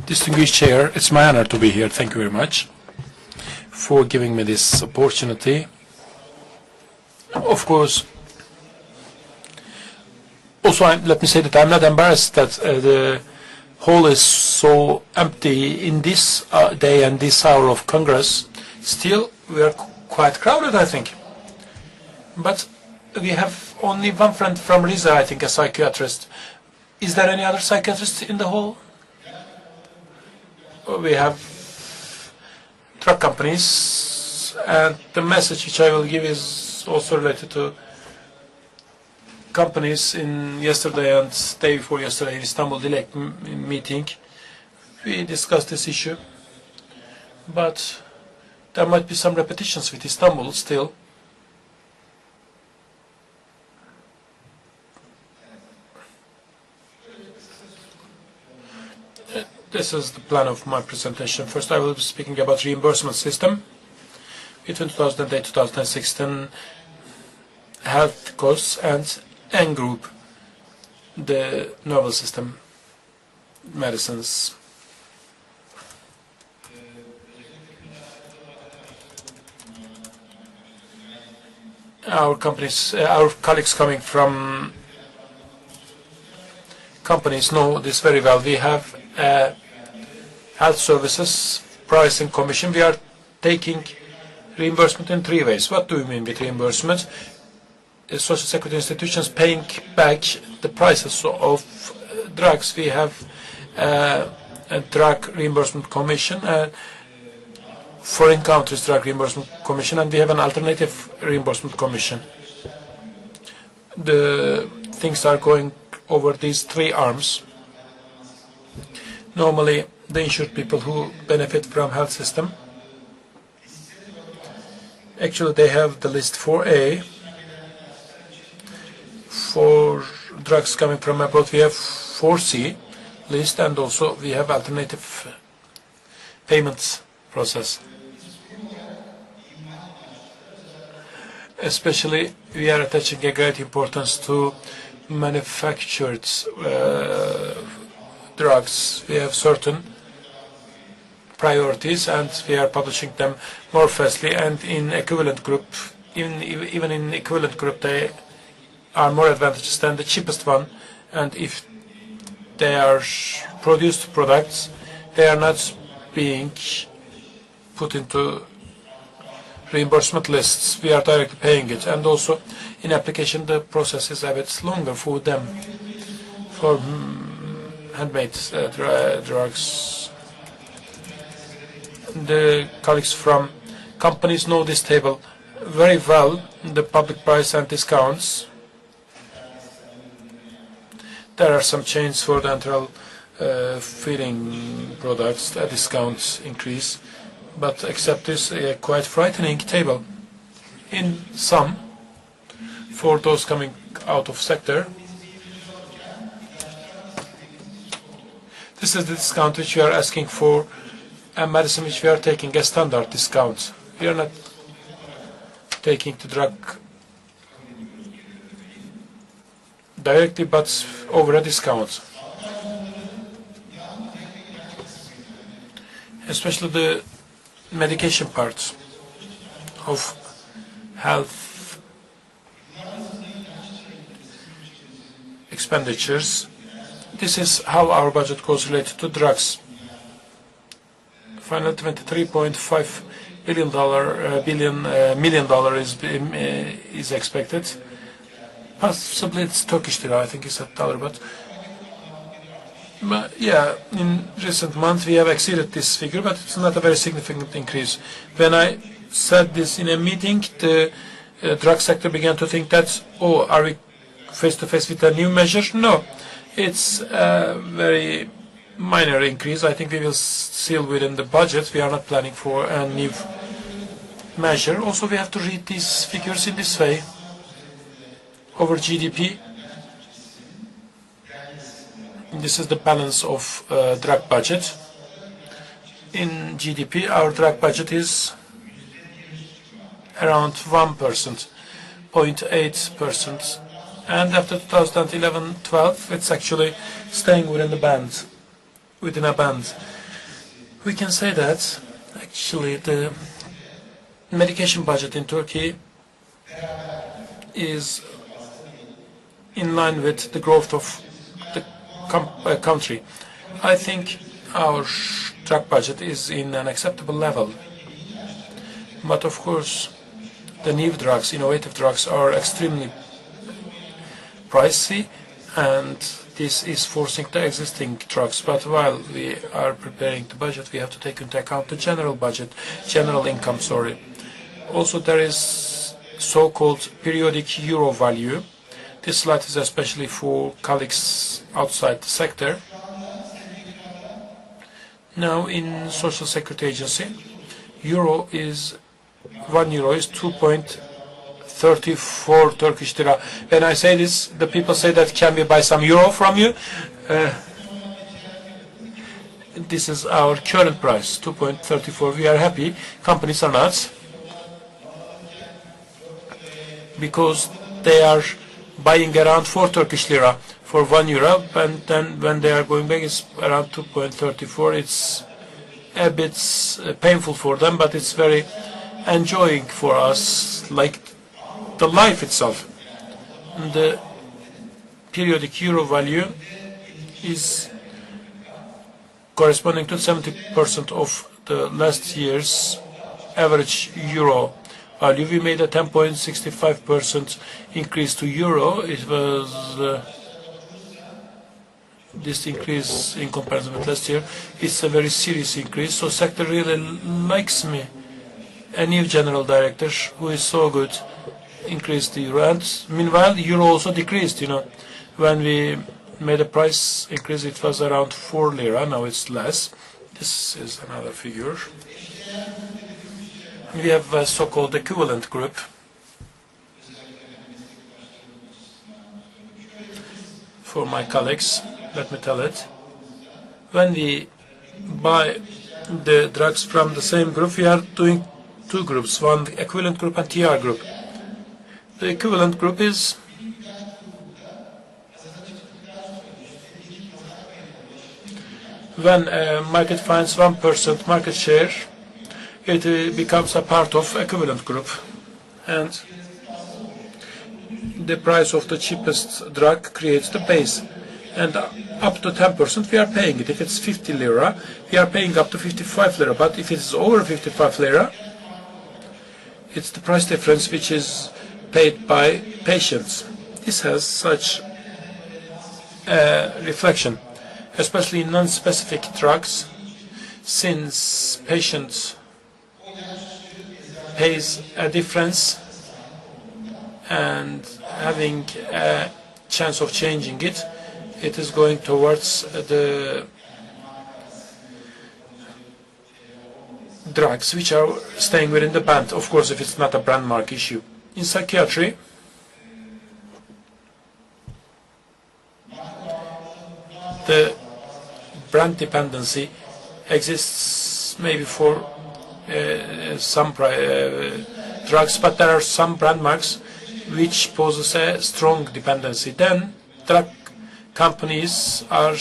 Distinguished Chair, it's my honor to be here. Thank you very much for giving me this opportunity. Of course, also let me say that I'm not embarrassed that the hall is so empty in this day and this hour of Congress. Still, we are quite crowded, I think. But we have only one friend from Riza, I think, a psychiatrist. Is there any other psychiatrist in the hall? We have truck companies, and the message which I will give is also related to companies. In yesterday and day before yesterday in Istanbul Dilek meeting, we discussed this issue, but there might be some repetitions with Istanbul still. This is the plan of my presentation. First, I will be speaking about reimbursement system between 2008-2016, health costs, and N group, the novel system medicines. Our companies, our colleagues coming from companies know this very well. We have health services pricing commission. We are taking reimbursement in three ways. What do we mean with reimbursement? Social security institutions paying back the prices of drugs. We have a drug reimbursement commission, foreign countries drug reimbursement commission, and we have an alternative reimbursement commission. The things are going over these three arms. Normally, the insured people who benefit from health system, actually they have the list 4A. For drugs coming from abroad, we have 4C list, and also we have alternative payments process. Especially, we are attaching a great importance to manufactured drugs. We have certain priorities, and we are publishing them more fastly. And in equivalent group, even in equivalent group, they are more advantageous than the cheapest one. And if they are produced products, they are not being put into reimbursement lists. We are directly paying it, and also in application the process is a bit longer for them. For handmade drugs, the colleagues from companies know this table very well, the public price and discounts. There are some chains for the enteral feeding products, a discount increase, but except this, a quite frightening table. In some, for those coming out of sector, this is the discount which we are asking for, a medicine which we are taking a standard discount. We are not taking the drug directly, but over a discount. Especially the medication part of health expenditures. This is how our budget goes related to drugs. Final $23.5 million is expected. Possibly it's Turkish lira, I think it's a dollar, but yeah, in recent months we have exceeded this figure, but it's not a very significant increase. When I said this in a meeting, the drug sector began to think that, oh, are we face to face with a new measure? No, it's a very minor increase. I think we will seal within the budget. We are not planning for a new measure. Also, we have to read these figures in this way. Over GDP, this is the balance of drug budget. In GDP, our drug budget is around 1%, 0.8%. And after 2011-12, it's actually staying within the band. within a band. We can say that actually the medication budget in Turkey is in line with the growth of the country. I think our drug budget is in an acceptable level. But of course, the new drugs, innovative drugs, are extremely pricey, and this is forcing the existing drugs. But while we are preparing the budget, we have to take into account the general budget, general income, sorry. Also, there is so-called periodic euro value. This slide is especially for colleagues outside the sector. Now, in Social Security Agency, euro is 1 euro is 2.34 Turkish lira. When I say this, the people say that can we buy some euro from you? This is our current price, 2.34. We are happy. Companies are not, because they are buying around 4 Turkish lira for 1 euro, and then when they are going back, it's around 2.34. It's a bit painful for them, but it's very enjoying for us, like the life itself. The periodic euro value is corresponding to 70% of the last year's average euro value. We made a 10.65% increase to euro. It was this increase in comparison with last year. It's a very serious increase. So sector really likes me. A new general director who is so good increased the euro, and meanwhile euro also decreased. When we made a price increase, it was around 4 lira. Now it's less. This is another figure. We have a so-called equivalent group. For my colleagues, let me tell it. When we buy the drugs from the same group, we are doing two groups, one equivalent group and TR group. The equivalent group is when a market finds 1% market share, it becomes a part of equivalent group, and the price of the cheapest drug creates the base, and up to 10% we are paying it. If it's 50 lira, we are paying up to 55 lira, but if it's over 55 lira, it's the price difference which is paid by patients. This has such a reflection, especially in non-specific drugs, since patients pays a difference and having a chance of changing it, it is going towards the drugs which are staying within the band, of course, if it's not a brand mark issue. In psychiatry, the brand dependency exists maybe for some drugs, but there are some brand marks which poses a strong dependency. Then drug companies are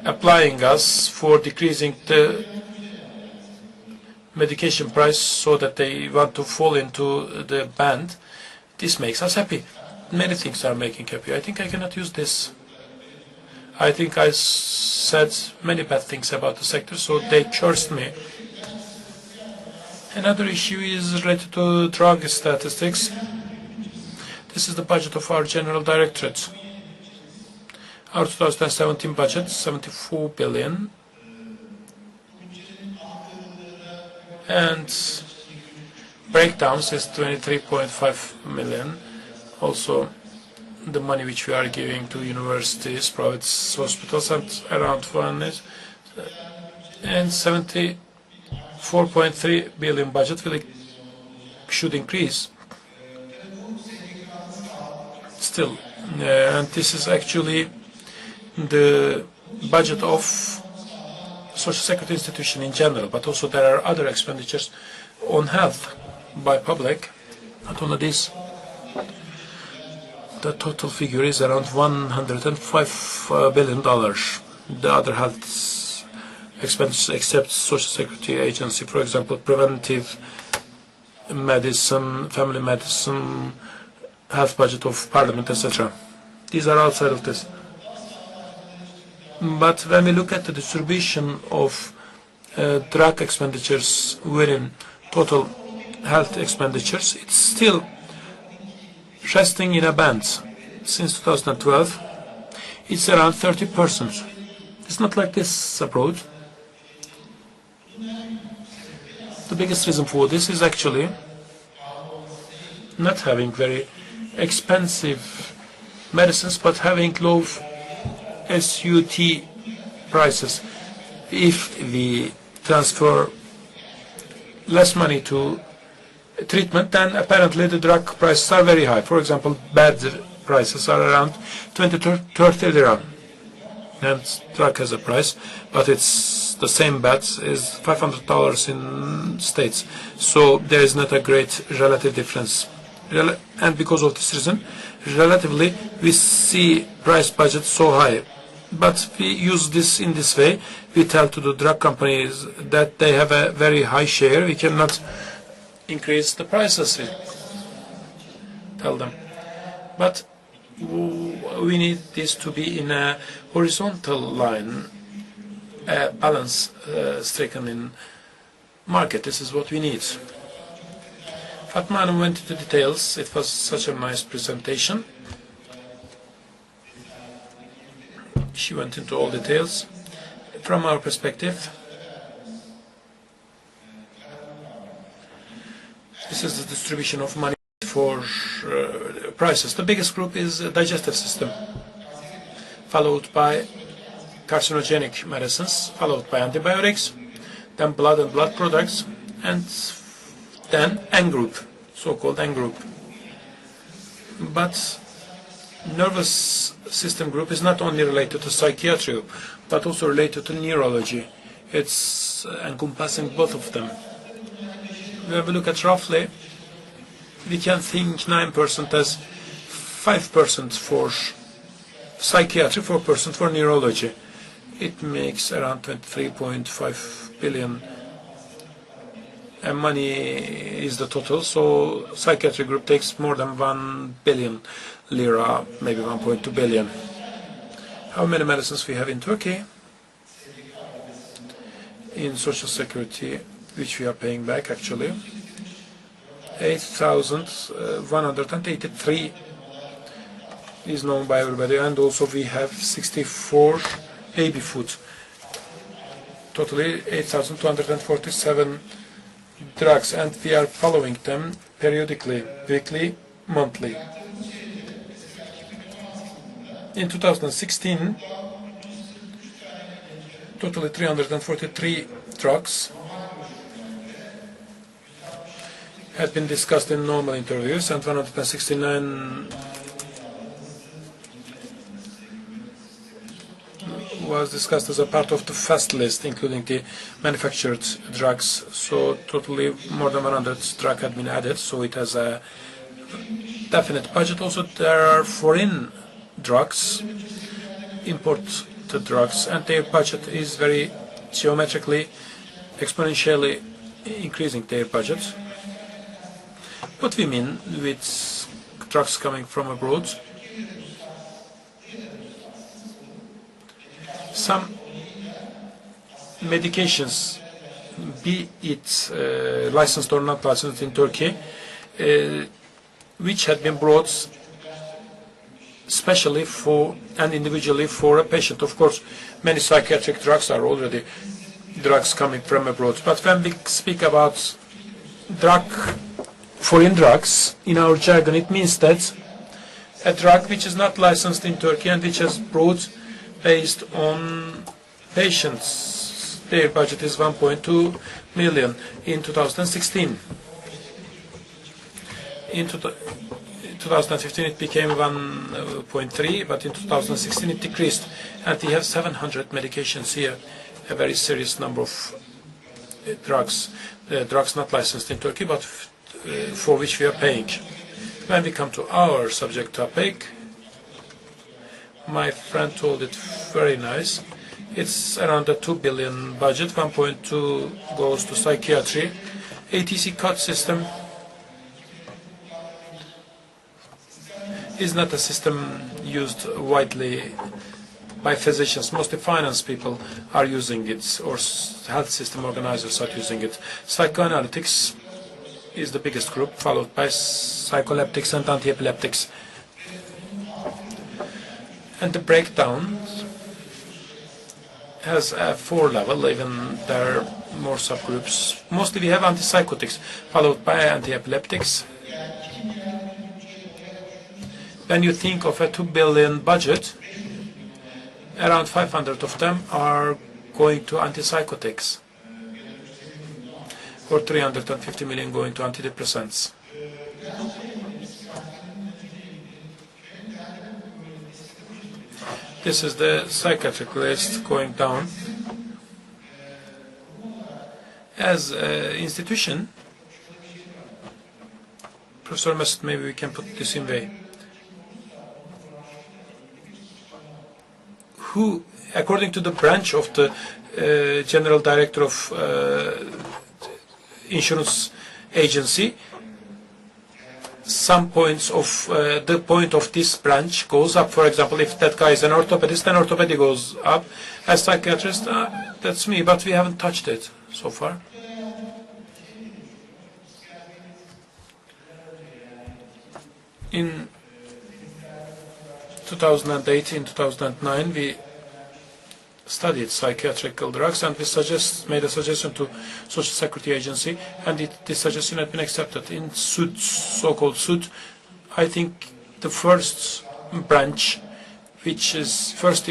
applying us for decreasing the medication price so that they want to fall into the band. This makes us happy. Many things are making happy. I think I cannot use this. I think I said many bad things about the sector, so they cursed me. Another issue is related to drug statistics. This is the budget of our General Directorate. Our 2017 budget, 74 billion. And breakdowns is 23.5 million. Also, the money which we are giving to universities, private hospitals, and around one is, and 74.3 billion budget should increase still, and this is actually the budget of social security institution in general, but also there are other expenditures on health by public. Not only this, the total figure is around $105 billion. the other health expenses except Social Security Agency, for example, preventive medicine, family medicine, health budget of Parliament, etc. These are outside of this. But when we look at the distribution of drug expenditures within total health expenditures, it's still resting in a band. Since 2012, it's around 30%. It's not like this abroad. The biggest reason for this is actually not having very expensive medicines, but having low SUT prices. If we transfer less money to treatment, then apparently the drug prices are very high. For example, bed prices are around 20 to 30 dirham. And drug has a price, but it's the same bed is $500 in States. So there is not a great relative difference. And because of this reason, relatively, we see price budget so high. But we use this in this way. We tell to the drug companies that they have a very high share. We cannot increase the prices. We tell them. But we need this to be in a horizontal line, a balance stricken in market. This is what we need. Fatma went into details. It was such a nice presentation. She went into all details. From our perspective, this is the distribution of money for prices. The biggest group is digestive system, followed by carcinogenic medicines, followed by antibiotics, then blood and blood products, and then N group, so-called N group. But nervous system group is not only related to psychiatry, but also related to neurology. It's encompassing both of them. When we look at roughly, we can think 9% as 5% for psychiatry, 4% for neurology. It makes around 23.5 billion. And money is the total, so psychiatry group takes more than 1 billion lira, maybe 1.2 billion. How many medicines we have in Turkey? In Social Security, which we are paying back actually, 8,183 is known by everybody, and also we have 64 baby food. Totally 8,247 drugs, and we are following them periodically, weekly, monthly. In 2016, totally 343 drugs had been discussed in normal interviews, and 169 was discussed as a part of the fast list, including the manufactured drugs. So totally more than 100 drugs had been added, so it has a definite budget. Also, there are foreign drugs, imported drugs, and their budget is very geometrically, exponentially increasing their budget. What we mean with drugs coming from abroad? Some medications, be it licensed or not licensed in Turkey, which had been brought specially for and individually for a patient. Of course, many psychiatric drugs are already drugs coming from abroad. But when we speak about foreign drugs, in our jargon, it means that a drug which is not licensed in Turkey and which is brought based on patients. Their budget is 1.2 million in 2016. In 2015 it became 1.3, but in 2016 it decreased. And we have 700 medications here, a very serious number of drugs not licensed in Turkey, but for which we are paying. When we come to our subject topic, my friend told it very nice. It's around a 2 billion budget. 1.2 goes to psychiatry. ATC cut system is not a system used widely by physicians. Mostly finance people are using it, or health system organizers are using it. Psychoanalytics is the biggest group, followed by psycholeptics and antiepileptics. And the breakdown has a 4 level, even there are more subgroups. Mostly we have antipsychotics, followed by antiepileptics. When you think of a 2 billion budget, around 500 of them are going to antipsychotics, or 350 million going to antidepressants. This is the psychiatric list going down. As an institution, Professor Mesut, maybe we can put this in way. Who, according to the branch of the General Director of Insurance Agency, some points of the point of this branch goes up. For example, if that guy is an orthopedist, then orthopedy goes up. As psychiatrist, that's me, but we haven't touched it so far. In 2008, in 2009, we studied psychiatrical drugs, and we made a suggestion to Social Security Agency, and this suggestion had been accepted. In SUD, so-called SUD, I think the first branch, which is first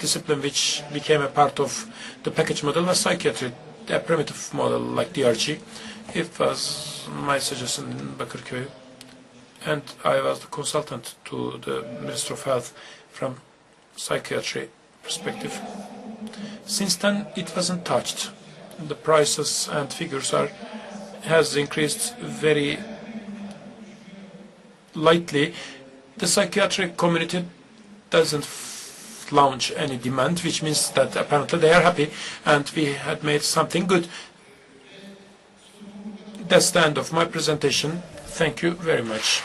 discipline which became a part of the package model, was psychiatry, a primitive model like DRG. It was my suggestion in Bakırköy, and I was the consultant to the Minister of Health from psychiatry perspective. Since then, it wasn't touched. The prices and figures has increased very lightly. The psychiatric community doesn't launch any demand, which means that apparently they are happy, and we had made something good. That's the end of my presentation. Thank you very much.